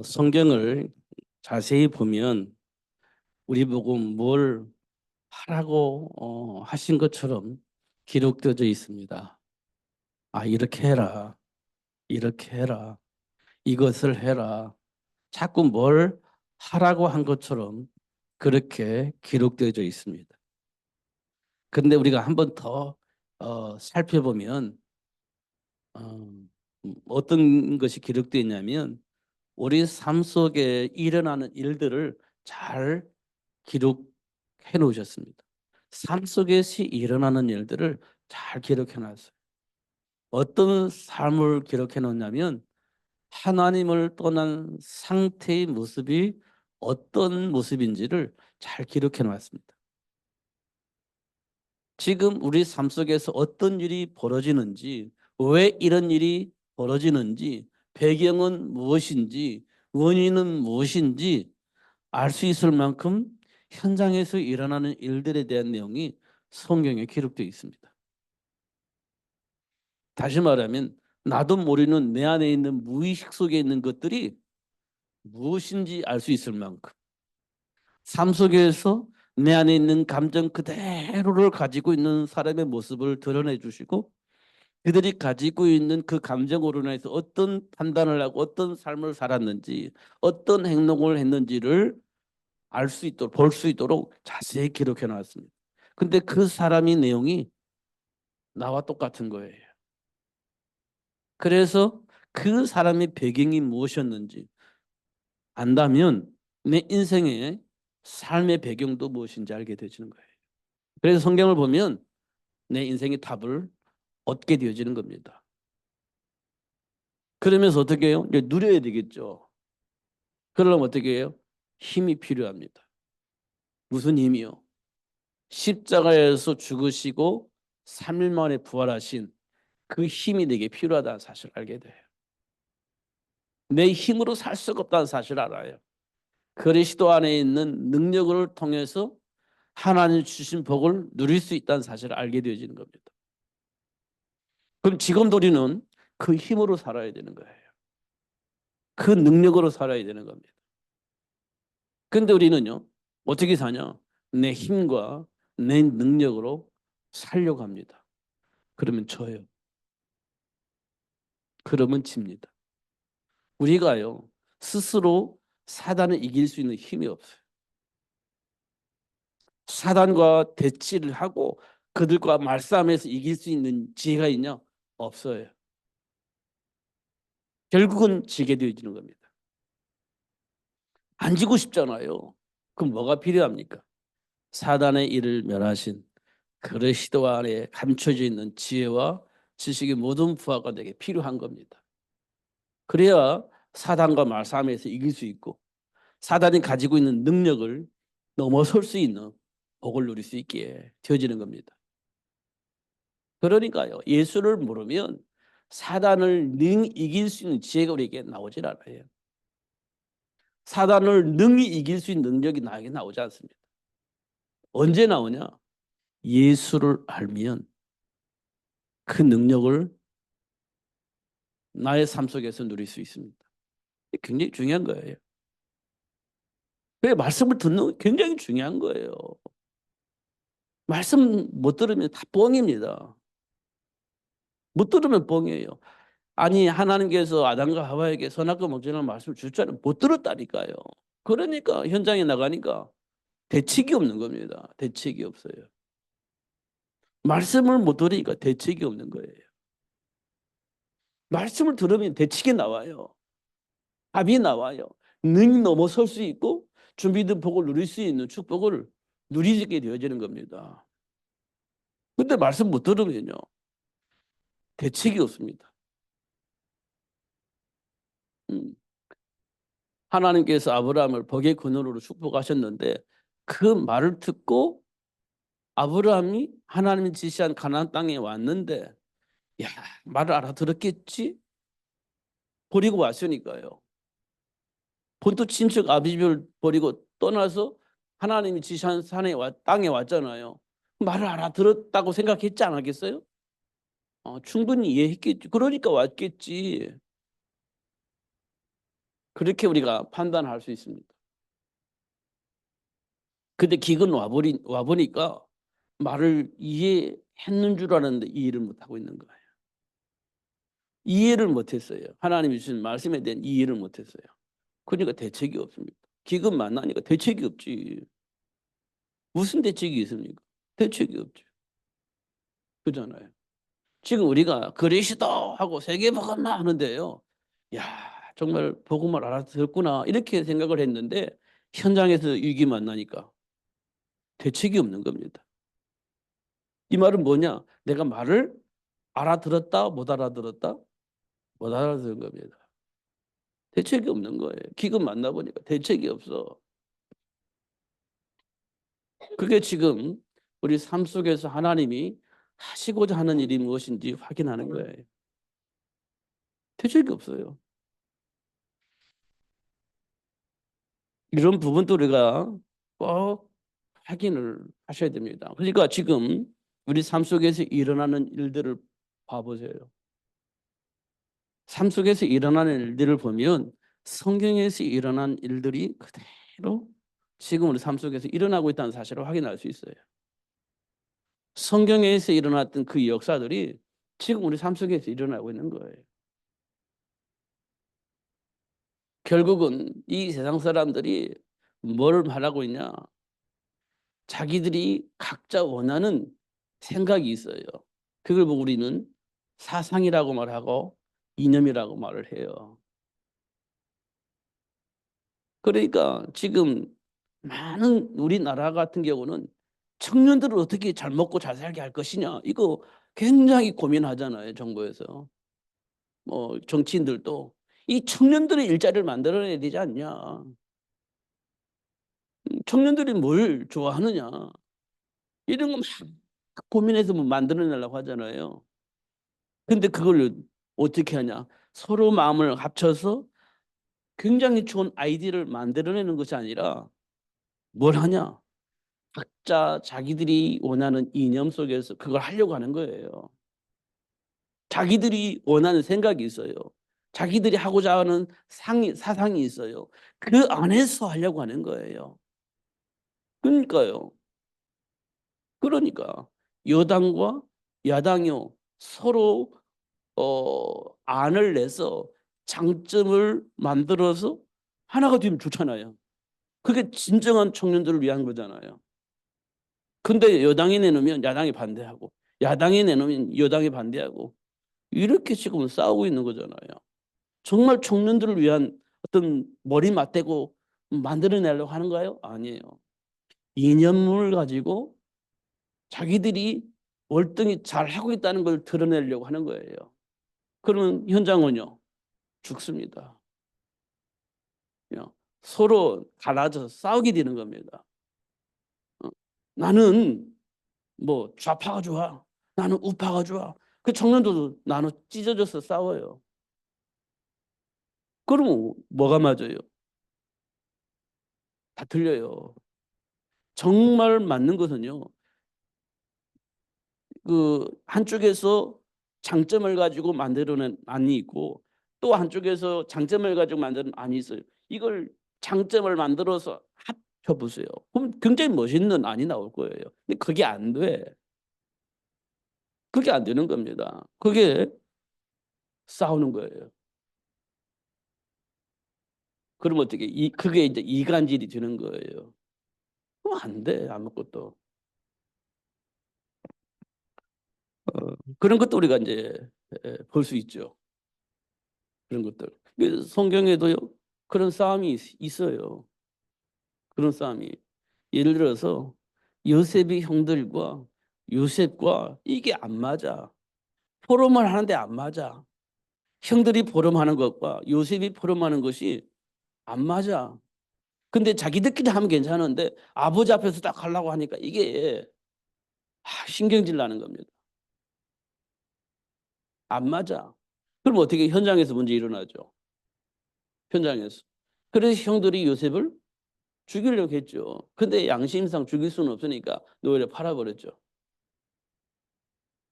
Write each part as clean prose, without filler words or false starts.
성경을 자세히 보면 우리 보고 뭘 하라고 하신 것처럼 기록되어져 있습니다. 아, 이렇게 해라, 이렇게 해라, 이것을 해라. 자꾸 뭘 하라고 한 것처럼 그렇게 기록되어져 있습니다. 그런데 우리가 한번 더 살펴보면 어떤 것이 기록되어 있냐면 우리 삶 속에 일어나는 일들을 잘 기록해 놓으셨습니다. 삶 속에서 일어나는 일들을 잘 기록해 놨어요. 어떤 삶을 기록해 놓냐면 하나님을 떠난 상태의 모습이 어떤 모습인지를 잘 기록해 놨습니다. 지금 우리 삶 속에서 어떤 일이 벌어지는지, 왜 이런 일이 벌어지는지, 배경은 무엇인지, 원인은 무엇인지 알 수 있을 만큼 현장에서 일어나는 일들에 대한 내용이 성경에 기록되어 있습니다. 다시 말하면 나도 모르는 내 안에 있는 무의식 속에 있는 것들이 무엇인지 알 수 있을 만큼 삶 속에서 내 안에 있는 감정 그대로를 가지고 있는 사람의 모습을 드러내 주시고 그들이 가지고 있는 그 감정으로 인해서 어떤 판단을 하고 어떤 삶을 살았는지 어떤 행동을 했는지를 알 수 있도록 볼 수 있도록 자세히 기록해 놨습니다. 근데 그 사람의 내용이 나와 똑같은 거예요. 그래서 그 사람의 배경이 무엇이었는지 안다면 내 인생의 삶의 배경도 무엇인지 알게 되지는 거예요. 그래서 성경을 보면 내 인생의 답을 얻게 되어지는 겁니다. 그러면서 어떻게 해요? 이제 누려야 되겠죠. 그러려면 어떻게 해요? 힘이 필요합니다. 무슨 힘이요? 십자가에서 죽으시고 3일 만에 부활하신 그 힘이 내게 필요하다는 사실을 알게 돼요. 내 힘으로 살 수가 없다는 사실을 알아요. 그리스도 안에 있는 능력을 통해서 하나님 주신 복을 누릴 수 있다는 사실을 알게 되어지는 겁니다. 그럼 지금도 우리는 그 힘으로 살아야 되는 거예요. 그 능력으로 살아야 되는 겁니다. 근데 우리는요, 어떻게 사냐? 내 힘과 내 능력으로 살려고 합니다. 그러면 져요. 그러면 집니다. 우리가요, 스스로 사단을 이길 수 있는 힘이 없어요. 사단과 대치를 하고 그들과 말싸움해서 이길 수 있는 지혜가 있냐? 없어요. 결국은 지게 되어지는 겁니다. 안 지고 싶잖아요. 그럼 뭐가 필요합니까? 사단의 일을 멸하신 그리스도 안에 감춰져 있는 지혜와 지식의 모든 부하가 내게 필요한 겁니다. 그래야 사단과 말싸움에서 이길 수 있고 사단이 가지고 있는 능력을 넘어설 수 있는 복을 누릴 수 있게 되어지는 겁니다. 그러니까요. 예수를 모르면 사단을 능히 이길 수 있는 지혜가 우리에게 나오질 않아요. 사단을 능히 이길 수 있는 능력이 나에게 나오지 않습니다. 언제 나오냐? 예수를 알면 그 능력을 나의 삶 속에서 누릴 수 있습니다. 굉장히 중요한 거예요. 그 말씀을 듣는 게 굉장히 중요한 거예요. 말씀 못 들으면 다 뻥입니다. 못 들으면 뻥이에요. 아니 하나님께서 아담과 하와에게 선악과 먹지라는 말씀을 줬잖아요. 못 들었다니까요. 그러니까 현장에 나가니까 대책이 없는 겁니다. 대책이 없어요. 말씀을 못 들으니까 대책이 없는 거예요. 말씀을 들으면 대책이 나와요. 답이 나와요. 능히 넘어설 수 있고 준비된 복을 누릴 수 있는 축복을 누리게 되어지는 겁니다. 근데 말씀 못 들으면요. 대책이 없습니다. 음. 하나님께서 아브라함을 복의 근원으로 축복하셨는데 그 말을 듣고 아브라함이 하나님이 지시한 가나안 땅에 왔는데 야, 말을 알아들었겠지? 버리고 왔으니까요. 본토 친척 아비집을 버리고 떠나서 하나님이 지시한 땅에 왔잖아요. 말을 알아들었다고 생각했지 않았겠어요? 충분히 이해했겠지. 그러니까 왔겠지. 그렇게 우리가 판단할 수 있습니다. 근데 기근 와보니까 말을 이해했는 줄 알았는데 이해를 못하고 있는 거예요. 이해를 못했어요. 하나님이 주신 말씀에 대한 이해를 못했어요. 그러니까 대책이 없습니다. 기근 만나니까 대책이 없지. 무슨 대책이 있습니까? 대책이 없죠. 그잖아요. 지금 우리가 그리스도 하고 세계복음만 하는데요. 야, 정말 복음을 알아듣었구나 이렇게 생각을 했는데 현장에서 위기 만나니까 대책이 없는 겁니다. 이 말은 뭐냐? 내가 말을 알아들었다, 못 알아들었다, 못 알아들은 겁니다. 대책이 없는 거예요. 기금 만나보니까 대책이 없어. 그게 지금 우리 삶 속에서 하나님이 하시고자 하는 일이 무엇인지 확인하는 거예요. 대책이 없어요. 이런 부분도 우리가 꼭 확인을 하셔야 됩니다. 그러니까 지금 우리 삶 속에서 일어나는 일들을 봐보세요. 삶 속에서 일어나는 일들을 보면 성경에서 일어난 일들이 그대로 지금 우리 삶 속에서 일어나고 있다는 사실을 확인할 수 있어요. 성경에서 일어났던 그 역사들이 지금 우리 삶 속에서 일어나고 있는 거예요. 결국은 이 세상 사람들이 뭘 말하고 있냐? 자기들이 각자 원하는 생각이 있어요. 그걸 보고 우리는 사상이라고 말하고 이념이라고 말을 해요. 그러니까 지금 많은 우리나라 같은 경우는 청년들을 어떻게 잘 먹고 잘 살게 할 것이냐 이거 굉장히 고민하잖아요. 정부에서 뭐 정치인들도 이 청년들의 일자리를 만들어내야 되지 않냐. 청년들이 뭘 좋아하느냐 이런 거 막 고민해서 뭐 만들어내려고 하잖아요. 근데 그걸 어떻게 하냐 서로 마음을 합쳐서 굉장히 좋은 아이디어를 만들어내는 것이 아니라 뭘 하냐 각자 자기들이 원하는 이념 속에서 그걸 하려고 하는 거예요. 자기들이 원하는 생각이 있어요. 자기들이 하고자 하는 사상이 있어요. 그 안에서 하려고 하는 거예요. 그러니까요. 그러니까 여당과 야당이요 서로 안을 내서 장점을 만들어서 하나가 되면 좋잖아요. 그게 진정한 청년들을 위한 거잖아요. 근데 여당이 내놓으면 야당이 반대하고 야당이 내놓으면 여당이 반대하고 이렇게 지금 싸우고 있는 거잖아요. 정말 청년들을 위한 어떤 머리 맞대고 만들어내려고 하는가요? 아니에요. 이념을 가지고 자기들이 월등히 잘하고 있다는 걸 드러내려고 하는 거예요. 그러면 현장은요. 죽습니다. 서로 갈라져서 싸우게 되는 겁니다. 나는 뭐 좌파가 좋아. 나는 우파가 좋아. 그 청년들도 나눠 찢어져서 싸워요. 그러면 뭐가 맞아요? 다 틀려요. 정말 맞는 것은요. 그 한쪽에서 장점을 가지고 만들어낸 안이 있고 또 한쪽에서 장점을 가지고 만드는 안이 있어요. 이걸 장점을 만들어서 합쳐 보세요. 그럼 굉장히 멋있는 안이 나올 거예요. 근데 그게 안 돼. 그게 안 되는 겁니다. 그게 싸우는 거예요. 그럼 어떻게 그게 이제 이간질이 되는 거예요. 그럼 안 돼. 아무것도. 그런 것도 우리가 이제 볼 수 있죠. 그런 것들. 성경에도요. 그런 싸움이 있어요. 그런 싸움이. 예를 들어서 요셉의 형들과 요셉과 이게 안 맞아. 포럼을 하는데 안 맞아. 형들이 포럼하는 것과 요셉이 포럼하는 것이 안 맞아. 근데 자기들끼리 하면 괜찮은데 아버지 앞에서 딱 하려고 하니까 이게 신경질 나는 겁니다. 안 맞아. 그럼 어떻게 현장에서 문제 일어나죠? 현장에서. 그래서 형들이 요셉을 죽이려고 했죠. 근데 양심상 죽일 수는 없으니까 노예를 팔아버렸죠.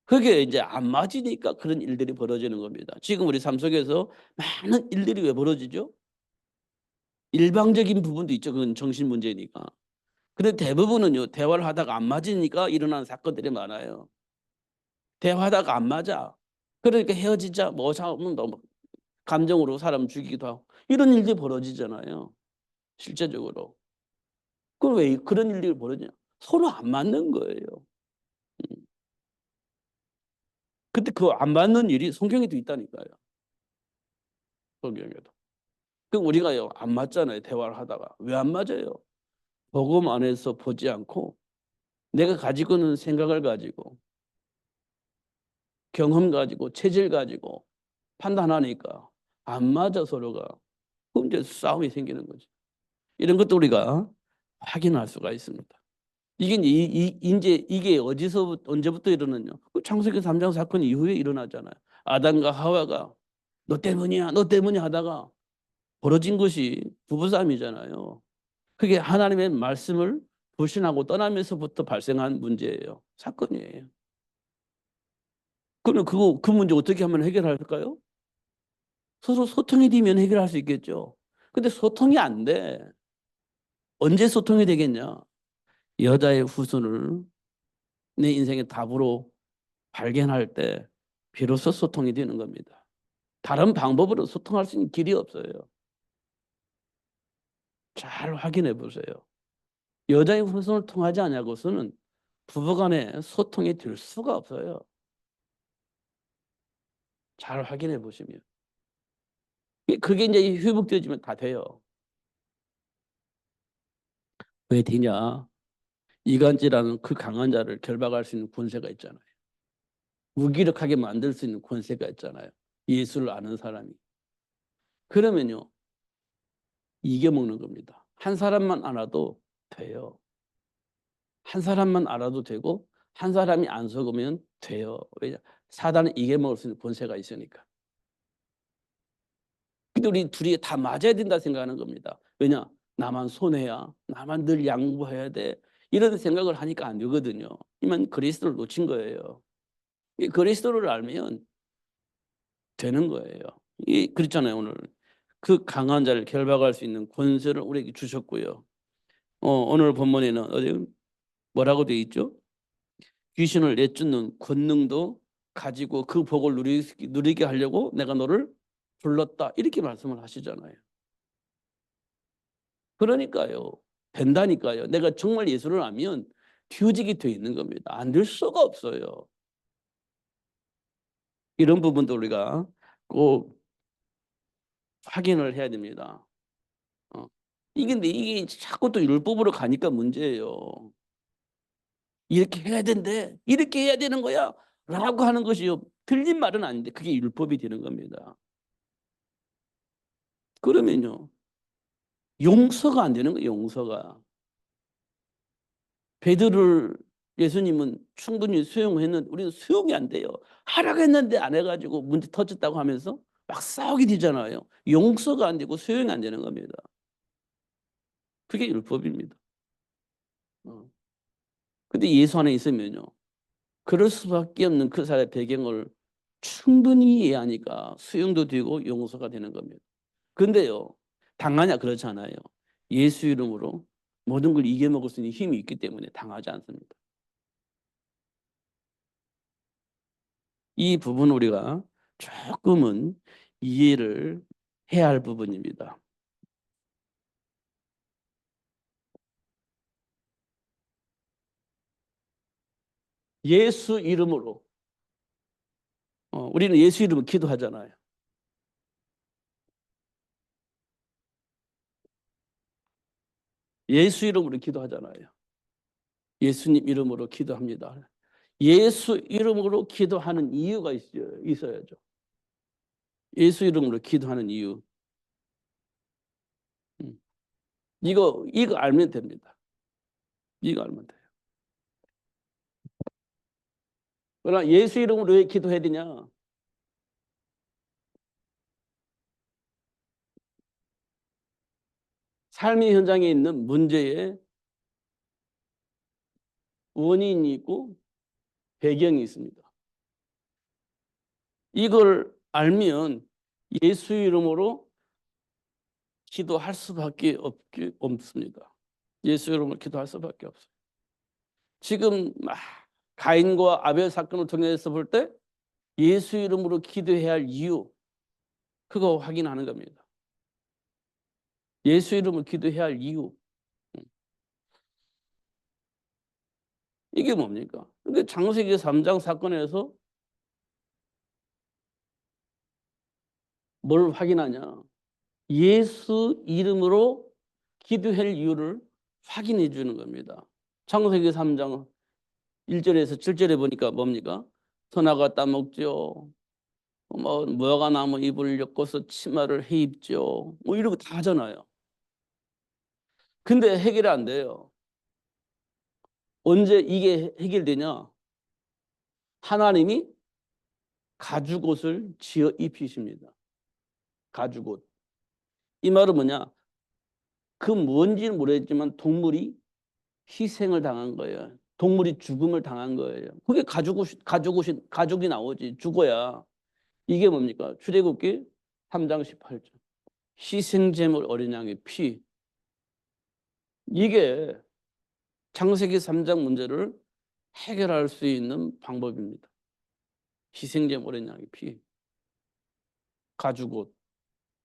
그게 이제 안 맞으니까 그런 일들이 벌어지는 겁니다. 지금 우리 삶 속에서 많은 일들이 왜 벌어지죠? 일방적인 부분도 있죠. 그건 정신 문제니까. 근데 대부분은요, 대화를 하다가 안 맞으니까 일어나는 사건들이 많아요. 대화하다가 안 맞아. 그러니까 헤어지자, 뭐 싸우면 너무 감정으로 사람 죽이기도 하고 이런 일들이 벌어지잖아요. 실제적으로. 그럼 왜 그런 일들이 벌어지냐? 서로 안 맞는 거예요. 음. 근데 그 안 맞는 일이 성경에도 있다니까요. 성경에도. 그 우리가요, 안 맞잖아요. 대화를 하다가. 왜 안 맞아요? 복음 안에서 보지 않고 내가 가지고 있는 생각을 가지고 경험 가지고 체질 가지고 판단하니까 안 맞아 서로가. 그럼 이제 싸움이 생기는 거죠. 이런 것도 우리가 확인할 수가 있습니다. 이게 이제 이게 어디서 언제부터 일어났냐? 그 창세기 3장 사건 이후에 일어나잖아요. 아담과 하와가 너 때문이야, 너 때문이야 하다가 벌어진 것이 부부싸움이잖아요. 그게 하나님의 말씀을 불신하고 떠나면서부터 발생한 문제예요. 사건이에요. 그럼 그 문제 어떻게 하면 해결할까요? 서로 소통이 되면 해결할 수 있겠죠. 근데 소통이 안 돼. 언제 소통이 되겠냐? 여자의 후손을 내 인생의 답으로 발견할 때 비로소 소통이 되는 겁니다. 다른 방법으로 소통할 수 있는 길이 없어요. 잘 확인해 보세요. 여자의 후손을 통하지 않냐고서는 부부간에 소통이 될 수가 없어요. 잘 확인해 보시면. 그게 이제 회복되어지면 다 돼요. 왜 되냐? 이간질하는 그 강한 자를 결박할 수 있는 권세가 있잖아요. 무기력하게 만들 수 있는 권세가 있잖아요. 예수를 아는 사람이. 그러면요, 이겨먹는 겁니다. 한 사람만 알아도 돼요. 한 사람만 알아도 되고 한 사람이 안 속으면 돼요. 왜냐? 사단은 이겨먹을 수 있는 권세가 있으니까. 근데 우리 둘이 다 맞아야 된다 생각하는 겁니다. 왜냐? 나만 손해야. 나만 늘 양보해야 돼. 이런 생각을 하니까 안 되거든요. 이만 그리스도를 놓친 거예요. 이 그리스도를 알면 되는 거예요. 그렇잖아요, 오늘. 그 강한 자를 결박할 수 있는 권세를 우리에게 주셨고요. 오늘 본문에는 어디 뭐라고 되어 있죠? 귀신을 내쫓는 권능도 가지고 그 복을 누리게 하려고 내가 너를 불렀다. 이렇게 말씀을 하시잖아요. 그러니까요. 된다니까요. 내가 정말 예수를 알면 뒤어지게 돼 있는 겁니다. 안 될 수가 없어요. 이런 부분도 우리가 꼭 확인을 해야 됩니다. 어. 이게 자꾸 또 율법으로 가니까 문제예요. 이렇게 해야 된대. 이렇게 해야 되는 거야. 라고 하는 것이요. 틀린 말은 아닌데 그게 율법이 되는 겁니다. 그러면요. 용서가 안 되는 거예요. 용서가. 베드로를 예수님은 충분히 수용했는데 우리는 수용이 안 돼요. 하라고 했는데 안 해가지고 문제 터졌다고 하면서 막 싸우게 되잖아요. 용서가 안 되고 수용이 안 되는 겁니다. 그게 율법입니다. 어. 근데 예수 안에 있으면요. 그럴 수밖에 없는 그 사람의 배경을 충분히 이해하니까 수용도 되고 용서가 되는 겁니다. 근데요. 당하냐 그렇잖아요. 예수 이름으로 모든 걸 이겨먹을 수 있는 힘이 있기 때문에 당하지 않습니다. 이 부분 우리가 조금은 이해를 해야 할 부분입니다. 예수 이름으로 우리는 예수 이름으로 기도하잖아요. 예수 이름으로 기도하잖아요. 예수님 이름으로 기도합니다. 예수 이름으로 기도하는 이유가 있어야죠. 예수 이름으로 기도하는 이유. 음. 이거 알면 됩니다. 이거 알면 돼요. 그러나 예수 이름으로 왜 기도해야 되냐? 삶의 현장에 있는 문제에 원인이 있고 배경이 있습니다. 이걸 알면 예수 이름으로 기도할 수밖에 없습니다. 예수 이름으로 기도할 수밖에 없어요. 지금 가인과 아벨 사건을 통해서 볼 때 예수 이름으로 기도해야 할 이유, 그거 확인하는 겁니다. 예수 이름으로 기도해야 할 이유. 이게 뭡니까? 근데 창세기 3장 사건에서 뭘 확인하냐? 예수 이름으로 기도할 이유를 확인해 주는 겁니다. 창세기 3장 1절에서 7절에 보니까 뭡니까? 선악과 따먹죠. 뭐 무화과 나무 잎을 엮어서 치마를 해 입죠. 뭐 이런 거 다 하잖아요. 근데 해결이 안 돼요. 언제 이게 해결되냐? 하나님이 가죽옷을 지어 입히십니다. 가죽옷. 이 말은 뭐냐? 그 뭔지는 모르겠지만 동물이 희생을 당한 거예요. 동물이 죽음을 당한 거예요. 그게 가죽이 나오지. 죽어야. 이게 뭡니까? 출애굽기 3장 18절. 희생제물 어린 양의 피. 이게 창세기 3장 문제를 해결할 수 있는 방법입니다. 희생제물 어린 양의 피. 가죽옷.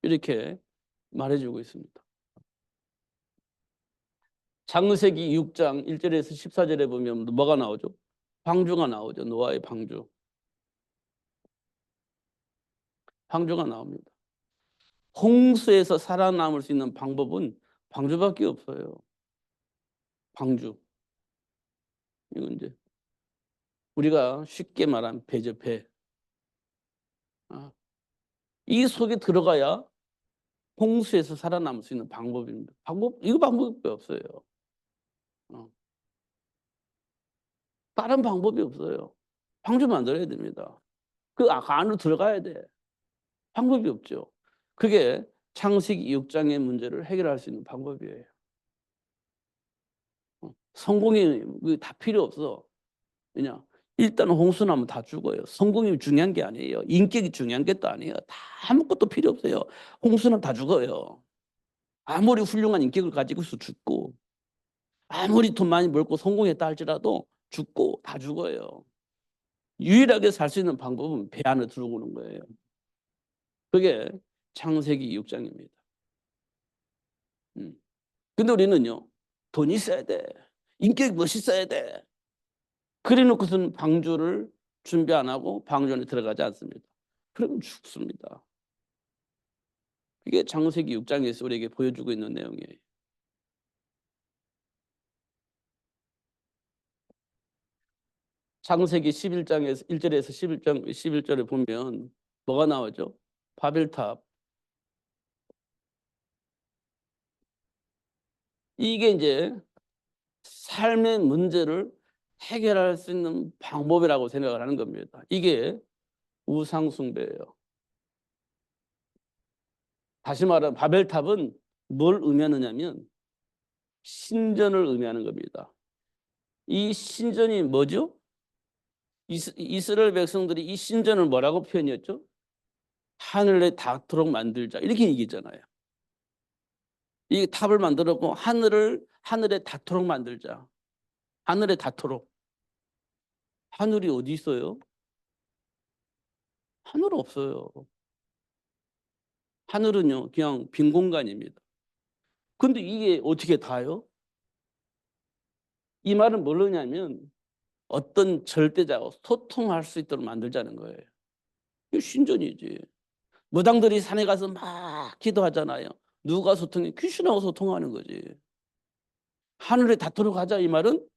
이렇게 말해주고 있습니다. 창세기 6장 1절에서 14절에 보면 뭐가 나오죠? 방주가 나오죠. 노아의 방주. 방주가 나옵니다. 홍수에서 살아남을 수 있는 방법은 방주밖에 없어요. 방주. 이건 이제 우리가 쉽게 말하면 배죠, 배. 이 속에 들어가야 홍수에서 살아남을 수 있는 방법입니다. 이거 방법이 없어요. 다른 방법이 없어요. 방주 만들어야 됩니다. 그 안으로 들어가야 돼. 방법이 없죠. 그게 창세기 6장의 문제를 해결할 수 있는 방법이에요. 성공이 다 필요 없어. 왜냐? 일단 홍수나면 다 죽어요. 성공이 중요한 게 아니에요. 인격이 중요한 게 또 아니에요. 다 아무것도 필요 없어요. 홍수는 다 죽어요. 아무리 훌륭한 인격을 가지고 있어 죽고, 아무리 돈 많이 벌고 성공했다 할지라도 죽고 다 죽어요. 유일하게 살 수 있는 방법은 배 안에 들어오는 거예요. 그게 창세기 6장입니다. 근데 우리는요, 돈이 있어야 돼. 인격이 멋있어야 돼. 그래 놓고서는 방주를 준비 안 하고 방주 안에 들어가지 않습니다. 그러면 죽습니다. 이게 창세기 6장에서 우리에게 보여주고 있는 내용이에요. 창세기 11장에서 1절에서 11절에 보면 뭐가 나오죠? 바벨탑. 이게 이제 삶의 문제를 해결할 수 있는 방법이라고 생각을 하는 겁니다. 이게 우상숭배예요. 다시 말하면 바벨탑은 뭘 의미하느냐면 신전을 의미하는 겁니다. 이 신전이 뭐죠? 이스라엘 백성들이 이 신전을 뭐라고 표현했죠? 하늘에 닿도록 만들자 이렇게 얘기했잖아요. 이 탑을 만들었고 하늘에 닿도록 만들자. 하늘에 닿도록. 하늘이 어디 있어요? 하늘 없어요. 하늘은요 그냥 빈 공간입니다. 근데 이게 어떻게 닿아요? 이 말은 뭐냐면 어떤 절대자와 소통할 수 있도록 만들자는 거예요. 이게 신전이지. 무당들이 산에 가서 막 기도하잖아요. 누가 소통해? 귀신하고 소통하는 거지. 하늘에 닿도록 하자 이 말은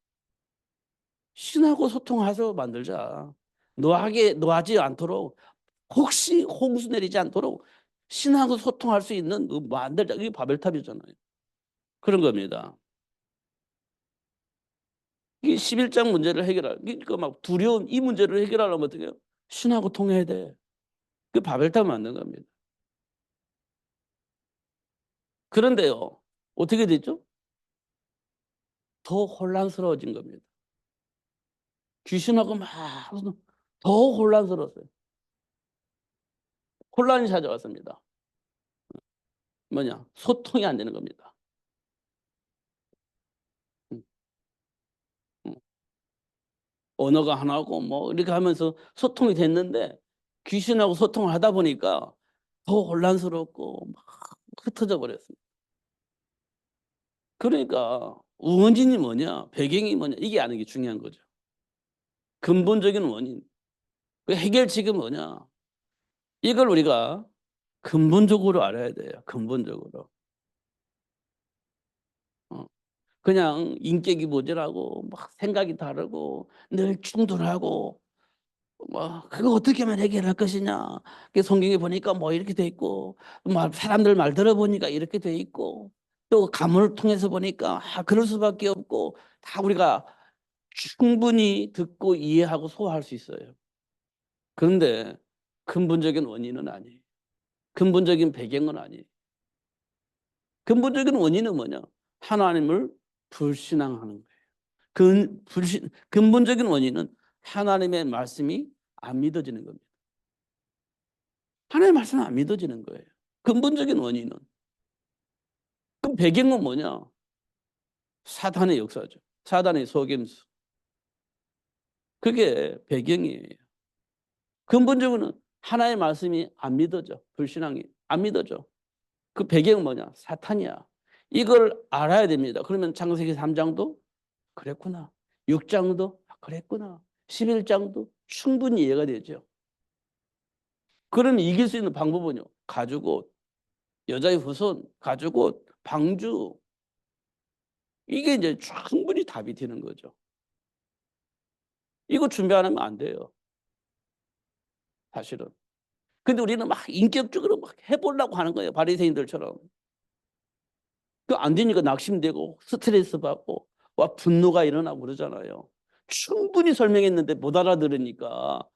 신하고 소통해서 만들자. 노하지 않도록 혹시 홍수 내리지 않도록 신하고 소통할 수 있는 만들자. 이게 바벨탑이잖아요. 그런 겁니다. 이 11장 문제를 그러니까 막 두려운 이 문제를 해결하려면 어떻게 해요? 신하고 통해야 돼. 그 바벨탑 만든 겁니다. 그런데요, 어떻게 됐죠? 더 혼란스러워진 겁니다. 귀신하고 막 더 혼란스러웠어요. 혼란이 찾아왔습니다. 뭐냐? 소통이 안 되는 겁니다. 음, 음. 언어가 하나고 뭐 이렇게 하면서 소통이 됐는데 귀신하고 소통을 하다 보니까 더 혼란스럽고 막 흩어져 버렸습니다. 그러니까 원인이 뭐냐, 배경이 뭐냐 이게 아는 게 중요한 거죠. 근본적인 원인. 그 해결책이 뭐냐? 이걸 우리가 근본적으로 알아야 돼요. 근본적으로. 어. 그냥 인격이 모자라고 막 생각이 다르고 늘 충돌하고 뭐 그거 어떻게 하면 해결할 것이냐. 그 성경에 보니까 뭐 이렇게 돼 있고 사람들 말 들어보니까 이렇게 돼 있고 또 가문을 통해서 보니까 그럴 수밖에 없고 다 우리가 충분히 듣고 이해하고 소화할 수 있어요. 그런데 근본적인 원인은 아니에요. 근본적인 배경은 아니에요. 근본적인 원인은 뭐냐? 하나님을 불신앙하는 거예요. 근본적인 원인은 하나님의 말씀이 안 믿어지는 겁니다. 하나님의 말씀은 안 믿어지는 거예요. 근본적인 원인은. 그럼 배경은 뭐냐? 사단의 역사죠. 사단의 속임수. 그게 배경이에요. 근본적으로는 하나님의 말씀이 안 믿어져. 불신앙이 안 믿어져. 그 배경은 뭐냐? 사탄이야. 이걸 알아야 됩니다. 그러면 창세기 3장도 그랬구나. 6장도 그랬구나. 11장도 충분히 이해가 되죠. 그러면 이길 수 있는 방법은요. 가죽옷, 여자의 후손, 가죽옷, 방주. 이게 이제 충분히 답이 되는 거죠. 이거 준비 안 하면 안 돼요. 사실은. 근데 우리는 막 인격적으로 막 해보려고 하는 거예요. 바리새인들처럼. 그 안 되니까 낙심되고 스트레스 받고 와 분노가 일어나고 그러잖아요. 충분히 설명했는데 못 알아들으니까 막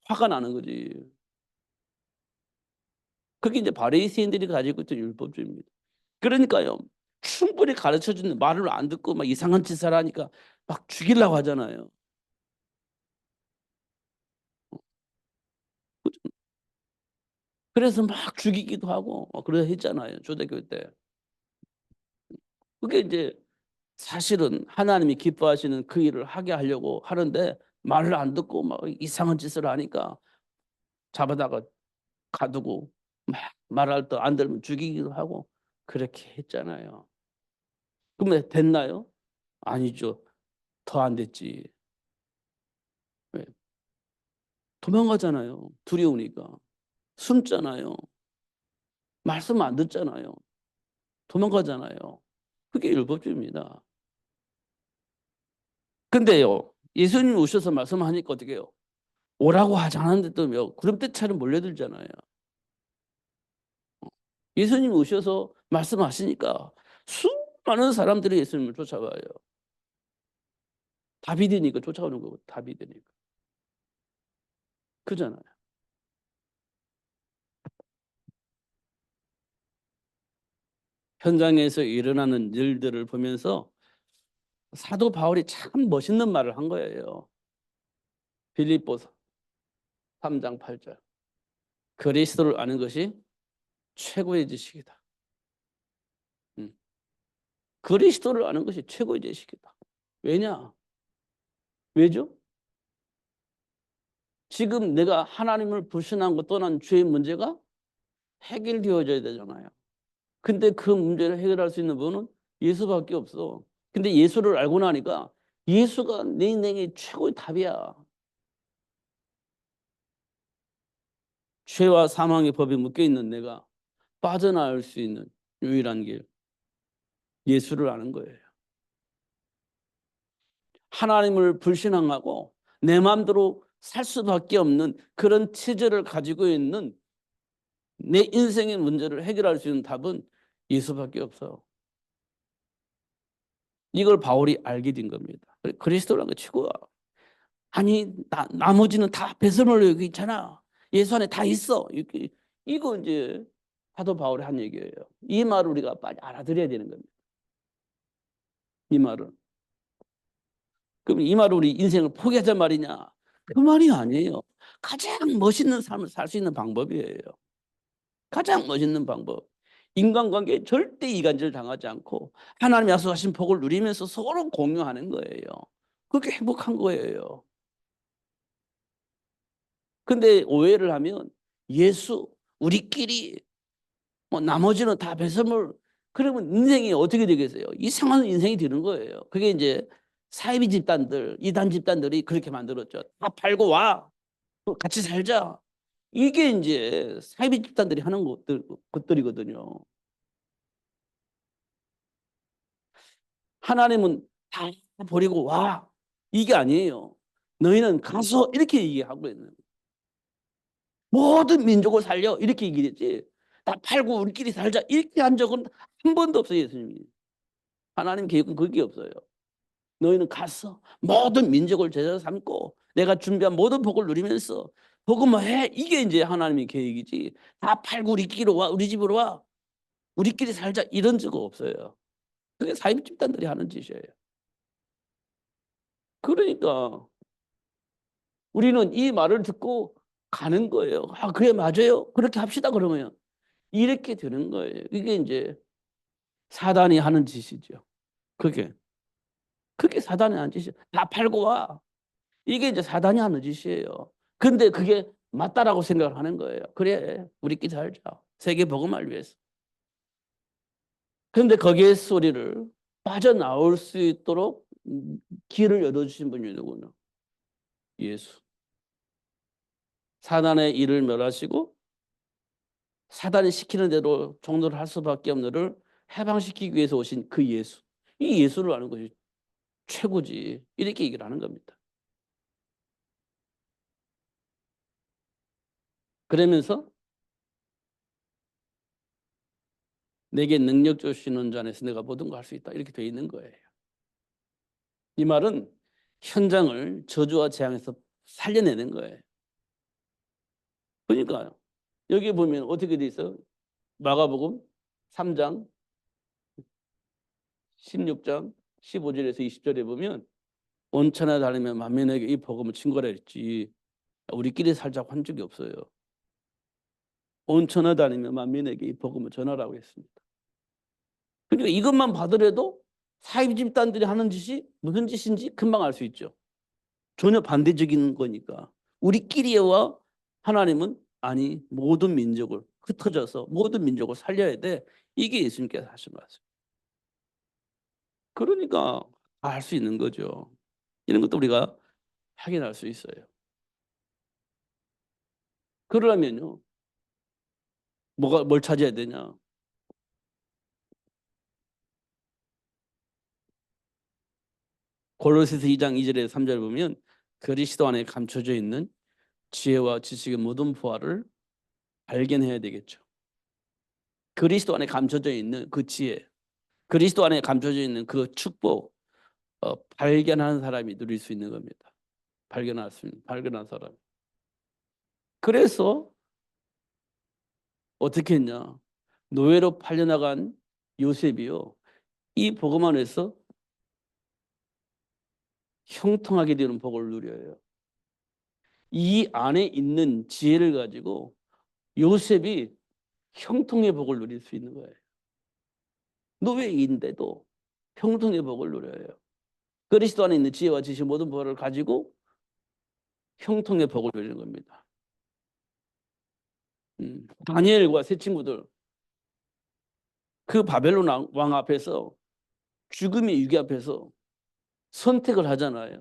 화가 나는 거지. 그게 이제 바리새인들이 가지고 있던 율법주의입니다. 그러니까요. 충분히 가르쳐주는 말을 안 듣고 막 이상한 짓을 하니까 막 죽이려고 하잖아요. 그래서 막 죽이기도 하고 그래 했잖아요. 초대교회 때. 그게 이제 사실은 하나님이 기뻐하시는 그 일을 하게 하려고 하는데 말을 안 듣고 막 이상한 짓을 하니까 잡아다가 가두고 막 말할 때 안 들으면 죽이기도 하고 그렇게 했잖아요. 그러면 됐나요? 아니죠. 더 안 됐지. 왜? 도망가잖아요. 두려우니까. 숨잖아요. 말씀 안 듣잖아요. 도망가잖아요. 그게 율법주의입니다. 근데요, 예수님 오셔서 말씀하니까 어떻게 해요? 오라고 하지 않았는데도 구름대처럼 몰려들잖아요. 예수님 오셔서 말씀하시니까 수많은 사람들이 예수님을 쫓아와요. 다비드니까 쫓아오는 거고, 다비드니까. 그잖아요. 현장에서 일어나는 일들을 보면서 사도 바울이 참 멋있는 말을 한 거예요. 빌립보서 3장 8절. 그리스도를 아는 것이 최고의 지식이다. 그리스도를 아는 것이 최고의 지식이다. 왜냐? 왜죠? 지금 내가 하나님을 불신한 것 또는 죄의 문제가 해결되어져야 되잖아요. 근데 그 문제를 해결할 수 있는 분은 예수밖에 없어. 근데 예수를 알고 나니까 예수가 내 인생의 최고의 답이야. 죄와 사망의 법에 묶여있는 내가 빠져나올 수 있는 유일한 길, 예수를 아는 거예요. 하나님을 불신앙하고 내 마음대로 살 수밖에 없는 그런 체질을 가지고 있는 내 인생의 문제를 해결할 수 있는 답은 예수밖에 없어. 이걸 바울이 알게 된 겁니다. 그리스도라는 게 최고야. 아니 나머지는 다 배설물로 여기 있잖아. 예수 안에 다 있어. 이거 이제 사도 바울이 한 얘기예요. 이 말을 우리가 빨리 알아들어야 되는 겁니다. 이 말을. 그럼 이 말을 우리 인생을 포기하자 말이냐? 그 말이 아니에요. 가장 멋있는 삶을 살 수 있는 방법이에요. 가장 멋있는 방법. 인간관계에 절대 이간질 당하지 않고 하나님이 약속하신 복을 누리면서 서로 공유하는 거예요. 그게 행복한 거예요. 근데 오해를 하면 예수, 우리끼리, 뭐 나머지는 다 배설물, 그러면 인생이 어떻게 되겠어요? 이상한 인생이 되는 거예요. 그게 이제 사이비 집단들, 이단 집단들이 그렇게 만들었죠. 다 팔고 와. 같이 살자. 이게 이제 사이비 집단들이 하는 것들이거든요. 하나님은 다 버리고 와. 이게 아니에요. 너희는 가서 이렇게 얘기하고 있는 거예요. 모든 민족을 살려 이렇게 얘기했지. 다 팔고 우리끼리 살자 이렇게 한 적은 한 번도 없어요. 예수님이. 하나님 계획은 그게 없어요. 너희는 가서 모든 민족을 제자 삼고 내가 준비한 모든 복을 누리면서 복음을 해. 이게 이제 하나님의 계획이지. 다 팔고 우리끼리 와. 우리 집으로 와. 우리끼리 살자 이런 적 없어요. 그게 사이비 집단들이 하는 짓이에요. 그러니까 우리는 이 말을 듣고 가는 거예요. 아, 그래, 맞아요. 그렇게 합시다. 그러면 이렇게 되는 거예요. 이게 이제 사단이 하는 짓이죠. 그게. 그게 사단이 하는 짓이에요. 다 팔고 와. 이게 이제 사단이 하는 짓이에요. 근데 그게 맞다라고 생각을 하는 거예요. 그래, 우리끼리 살자. 세계 복음을 위해서. 근데 거기에 소리를 빠져나올 수 있도록 길을 열어주신 분이 누구냐? 예수. 사단의 일을 멸하시고 사단이 시키는 대로 종로를 할 수밖에 없는 를 해방시키기 위해서 오신 그 예수. 이 예수를 아는 것이 최고지. 이렇게 얘기를 하는 겁니다. 그러면서 내게 능력 주시는 자 안에서 내가 모든 걸 할 수 있다. 이렇게 되어 있는 거예요. 이 말은 현장을 저주와 재앙에서 살려내는 거예요. 그러니까요. 여기 보면 어떻게 돼 있어요? 마가복음 3장 16장 15절에서 20절에 보면 온천에 달리면 만민에게 이 복음을 증거라 했지. 우리끼리 살자고 한 적이 없어요. 온천에 다니면 만민에게 이 복음을 전하라고 했습니다. 그러니까 이것만 봐더라도 사이비 집단들이 하는 짓이 무슨 짓인지 금방 알 수 있죠. 전혀 반대적인 거니까. 우리끼리와 하나님은 아니 모든 민족을 흩어져서 모든 민족을 살려야 돼. 이게 예수님께서 하신 말씀. 그러니까 알 수 있는 거죠. 이런 것도 우리가 확인할 수 있어요. 그러려면요. 뭘 찾아야 되냐? 골로새서 2장 2절에서 3절 보면 그리스도 안에 감춰져 있는 지혜와 지식의 모든 부활을 발견해야 되겠죠. 그리스도 안에 감춰져 있는 그 지혜, 그리스도 안에 감춰져 있는 그 축복, 발견하는 사람이 누릴 수 있는 겁니다. 발견한 사람. 그래서 어떻게 했냐? 노예로 팔려나간 요셉이요. 이 복음 안에서 형통하게 되는 복을 누려요. 이 안에 있는 지혜를 가지고 요셉이 형통의 복을 누릴 수 있는 거예요. 노예인데도 형통의 복을 누려요. 그리스도 안에 있는 지혜와 지식 모든 복을 가지고 형통의 복을 누리는 겁니다. 다니엘과 세 친구들 그 바벨론 왕 앞에서 죽음의 위기 앞에서 선택을 하잖아요.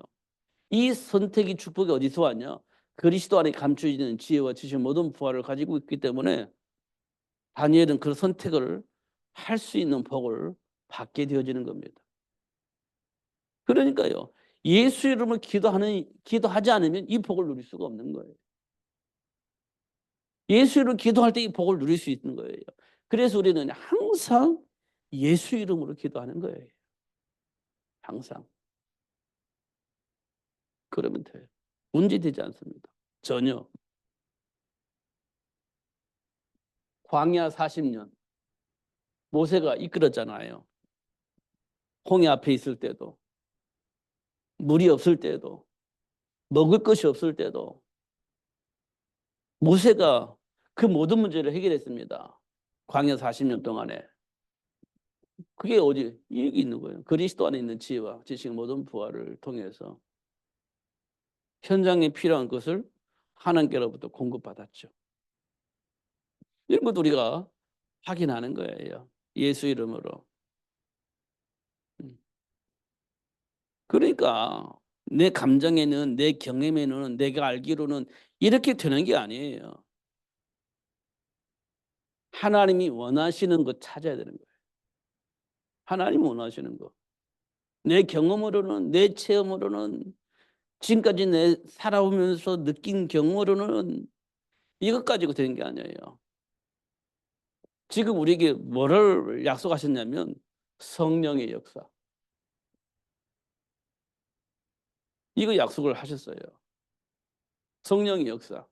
이 선택이 축복이 어디서 왔냐? 그리스도 안에 감춰지는 지혜와 지식 모든 부활을 가지고 있기 때문에 다니엘은 그 선택을 할 수 있는 복을 받게 되어지는 겁니다. 그러니까요. 예수 이름을 기도하지 않으면 이 복을 누릴 수가 없는 거예요. 예수 이름을 기도할 때 이 복을 누릴 수 있는 거예요. 그래서 우리는 항상 예수 이름으로 기도하는 거예요. 항상. 그러면 돼요. 문제되지 않습니다. 전혀. 광야 40년 모세가 이끌었잖아요. 홍해 앞에 있을 때도 물이 없을 때도 먹을 것이 없을 때도 모세가 그 모든 문제를 해결했습니다. 광야 40년 동안에. 그게 어디 여기 있는 거예요. 그리스도 안에 있는 지혜와 지식의 모든 부활을 통해서 현장에 필요한 것을 하나님께로부터 공급받았죠. 이런 것도 우리가 확인하는 거예요. 예수 이름으로. 그러니까 내 감정에는, 내 경험에는, 내가 알기로는 이렇게 되는 게 아니에요. 하나님이 원하시는 거 찾아야 되는 거예요. 하나님이 원하시는 거. 내 경험으로는, 내 체험으로는, 지금까지 내 살아오면서 느낀 경험으로는 이것 가지고 되는 게 아니에요. 지금 우리에게 뭐를 약속하셨냐면 성령의 역사. 이거 약속을 하셨어요. 성령의 역사.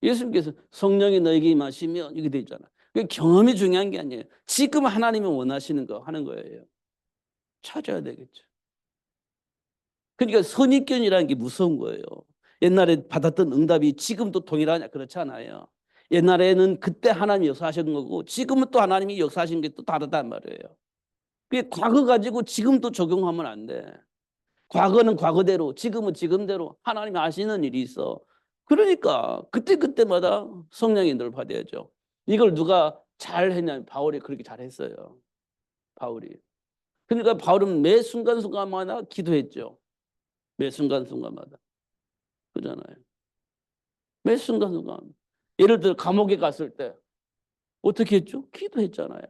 예수님께서 성령이 너에게 임하시면 이게 되잖아. 경험이 중요한 게 아니에요. 지금 하나님이 원하시는 거 하는 거예요. 찾아야 되겠죠. 그러니까 선입견이라는 게 무서운 거예요. 옛날에 받았던 응답이 지금도 동일하냐? 그렇지 않아요. 옛날에는 그때 하나님이 역사하시는 거고 지금은 또 하나님이 역사하시는 게 또 다르단 말이에요. 그게 과거 가지고 지금도 적용하면 안 돼. 과거는 과거대로, 지금은 지금대로 하나님이 아시는 일이 있어. 그러니까 그때그때마다 성령의 인도를 받아야죠. 이걸 누가 잘 했냐면 바울이 그렇게 잘했어요. 바울이. 그러니까 바울은 매 순간순간마다 기도했죠. 매 순간순간마다. 그잖아요. 매 순간순간. 예를 들어 감옥에 갔을 때 어떻게 했죠? 기도했잖아요.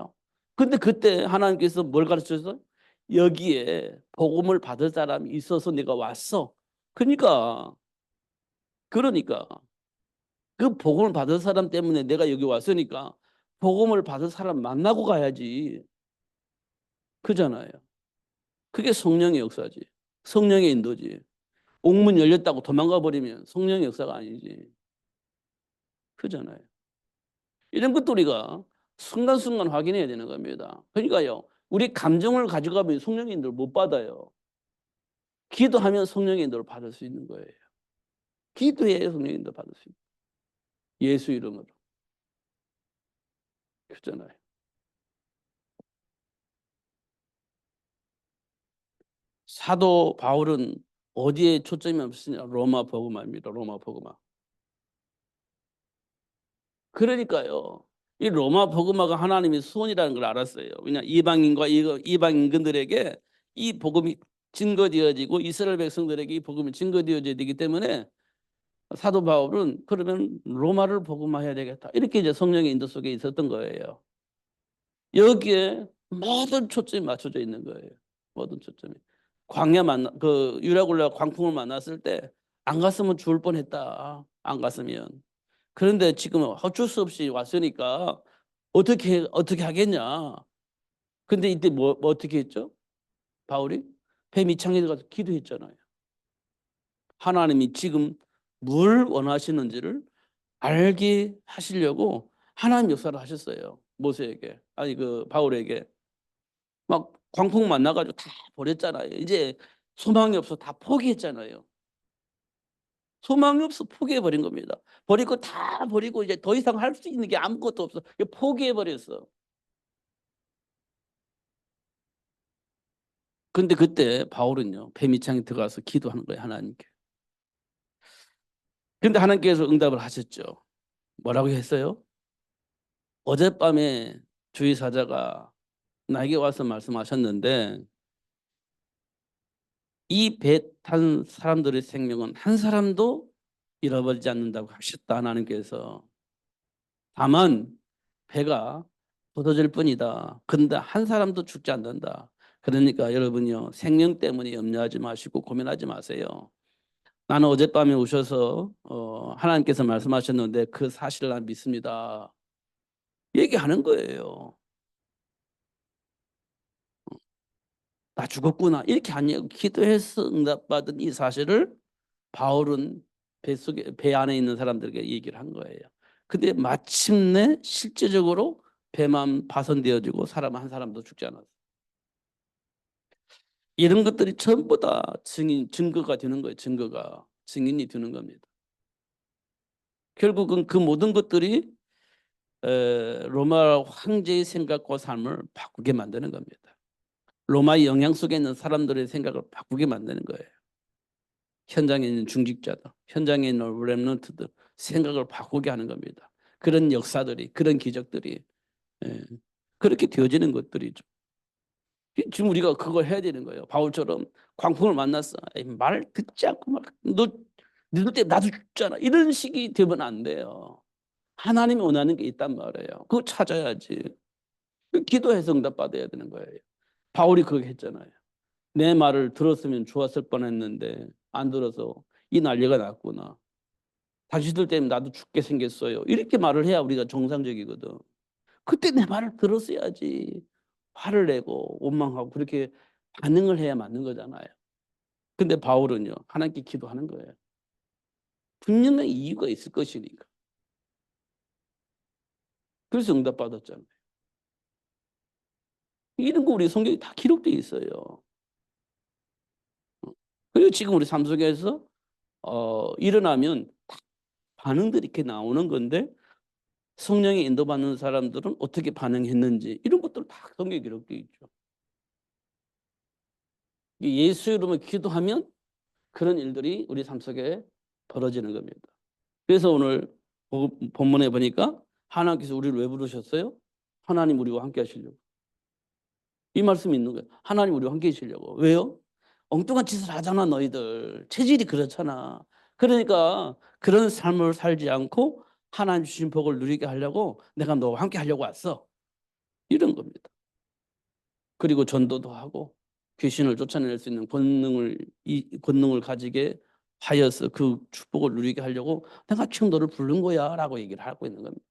근데 그때 하나님께서 뭘 가르쳐서 여기에 복음을 받을 사람이 있어서 내가 왔어. 그러니까 그러니까 그 복음을 받을 사람 때문에 내가 여기 왔으니까 복음을 받을 사람 만나고 가야지. 그잖아요. 그게 성령의 역사지. 성령의 인도지. 옥문 열렸다고 도망가 버리면 성령의 역사가 아니지. 그잖아요. 이런 것도 우리가 순간순간 확인해야 되는 겁니다. 그러니까요. 우리 감정을 가져가면 성령의 인도를 못 받아요. 기도하면 성령의 인도를 받을 수 있는 거예요. 기도해야 성령의 인도를 받을 수 있는 거예요. 예수 이름으로. 그잖아요. 사도 바울은 어디에 초점이 없으냐? 로마 복음화입니다. 로마 복음화. 그러니까요. 이 로마 복음화가 하나님의 소원이라는 걸 알았어요. 왜냐 이방인과 이방인들에게 이 복음이 증거되어지고 이스라엘 백성들에게 이 복음이 증거되어져야 되기 때문에 사도 바울은 그러면 로마를 복음화해야 되겠다. 이렇게 이제 성령의 인도 속에 있었던 거예요. 여기에 모든 초점이 맞춰져 있는 거예요. 모든 초점이. 광야 그 유라굴라 광풍을 만났을 때 안 갔으면 죽을 뻔했다. 안 갔으면. 그런데 지금 어쩔 수 없이 왔으니까 어떻게 하겠냐. 근데 이때 뭐 어떻게 했죠? 바울이 배 밑창에 들어가서 기도했잖아요. 하나님이 지금 뭘 원하시는지를 알게 하시려고 하나님 역사를 하셨어요. 모세에게. 아니 그 바울에게. 막 광풍 만나가지고 다 버렸잖아요. 이제 소망이 없어 다 포기했잖아요. 소망이 없어 포기해버린 겁니다. 버리고 다 버리고 이제 더 이상 할 수 있는 게 아무것도 없어. 포기해버렸어. 근데 그때 바울은요. 뱀이창에 들어가서 기도하는 거예요. 하나님께. 근데 하나님께서 응답을 하셨죠. 뭐라고 했어요? 어젯밤에 주의 사자가 나에게 와서 말씀하셨는데 이 배 탄 사람들의 생명은 한 사람도 잃어버리지 않는다고 하셨다. 하나님께서. 다만 배가 부서질 뿐이다. 근데 한 사람도 죽지 않는다. 그러니까 여러분요. 생명 때문에 염려하지 마시고 고민하지 마세요. 나는 어젯밤에 오셔서 하나님께서 말씀하셨는데 그 사실을 난 믿습니다. 얘기하는 거예요. 나 죽었구나. 이렇게 아니에요. 기도해서 응답받은 이 사실을 바울은 배 안에 있는 사람들에게 얘기를 한 거예요. 근데 마침내 실제적으로 배만 파손되어지고 사람 한 사람도 죽지 않았어요. 이런 것들이 전부 다 증거가 되는 거예요. 증인이 되는 겁니다. 결국은 그 모든 것들이 로마 황제의 생각과 삶을 바꾸게 만드는 겁니다. 로마의 영향 속에 있는 사람들의 생각을 바꾸게 만드는 거예요. 현장에 있는 중직자들, 현장에 있는 렘넌트들 생각을 바꾸게 하는 겁니다. 그런 역사들이, 그런 기적들이 그렇게 되어지는 것들이죠. 지금 우리가 그걸 해야 되는 거예요. 바울처럼 광풍을 만났어. 말 듣지 않고 너 늦을 때 나도 죽잖아. 이런 식이 되면 안 돼요. 하나님이 원하는 게 있단 말이에요. 그거 찾아야지. 기도해서 응답받아야 되는 거예요. 바울이 그렇게 했잖아요. 내 말을 들었으면 좋았을 뻔했는데 안 들어서 이 난리가 났구나. 당신들 때문에 나도 죽게 생겼어요. 이렇게 말을 해야 우리가 정상적이거든. 그때 내 말을 들었어야지. 화를 내고 원망하고 그렇게 반응을 해야 맞는 거잖아요. 근데 바울은요, 하나님께 기도하는 거예요. 분명히 이유가 있을 것이니까. 그래서 응답받았잖아요. 이런 거 우리 성경에 다 기록되어 있어요. 그리고 지금 우리 삶 속에서 일어나면 반응들이 이렇게 나오는 건데 성령의 인도받는 사람들은 어떻게 반응했는지 이런 것들 다 성경에 기록되어 있죠. 예수 이름을 기도하면 그런 일들이 우리 삶 속에 벌어지는 겁니다. 그래서 오늘 본문에 보니까 하나님께서 우리를 왜 부르셨어요? 하나님 우리와 함께 하시려고. 이 말씀이 있는 거예요. 하나님 우리와 함께 하시려고. 왜요? 엉뚱한 짓을 하잖아 너희들. 체질이 그렇잖아. 그러니까 그런 삶을 살지 않고 하나님 주신 복을 누리게 하려고 내가 너와 함께 하려고 왔어. 이런 겁니다. 그리고 전도도 하고 귀신을 쫓아낼 수 있는 권능을 가지게 하여서 그 축복을 누리게 하려고 내가 지금 너를 부른 거야 라고 얘기를 하고 있는 겁니다.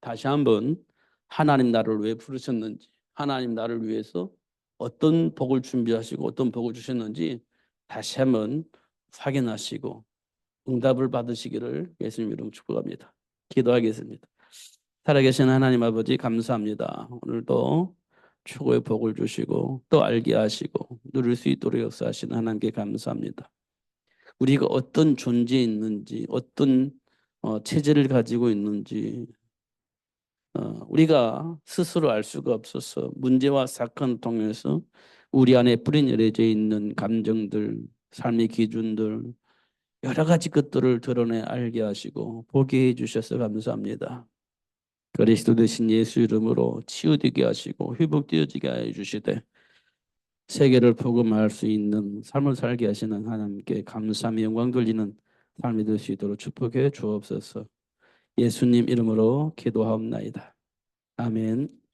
다시 한번 하나님 나를 왜 부르셨는지, 하나님 나를 위해서 어떤 복을 준비하시고 어떤 복을 주셨는지 다시 한번 확인하시고 응답을 받으시기를 예수님 이름으로 축복합니다. 기도하겠습니다. 살아계신 하나님 아버지 감사합니다. 오늘도 최고의 복을 주시고 또 알게 하시고 누릴 수 있도록 역사하신 하나님께 감사합니다. 우리가 어떤 존재에 있는지 어떤 체질을 가지고 있는지 우리가 스스로 알 수가 없어서 문제와 사건을 통해서 우리 안에 뿌리내려져 있는 감정들, 삶의 기준들 여러 가지 것들을 드러내 알게 하시고 보게 해주셔서 감사합니다. 그리스도 되신 예수 이름으로 치유되게 하시고 회복되어지게 해주시되 세계를 복음할 수 있는 삶을 살게 하시는 하나님께 감사하며 영광 돌리는 삶이 될 수 있도록 축복해 주옵소서. 예수님 이름으로 기도하옵나이다. 아멘.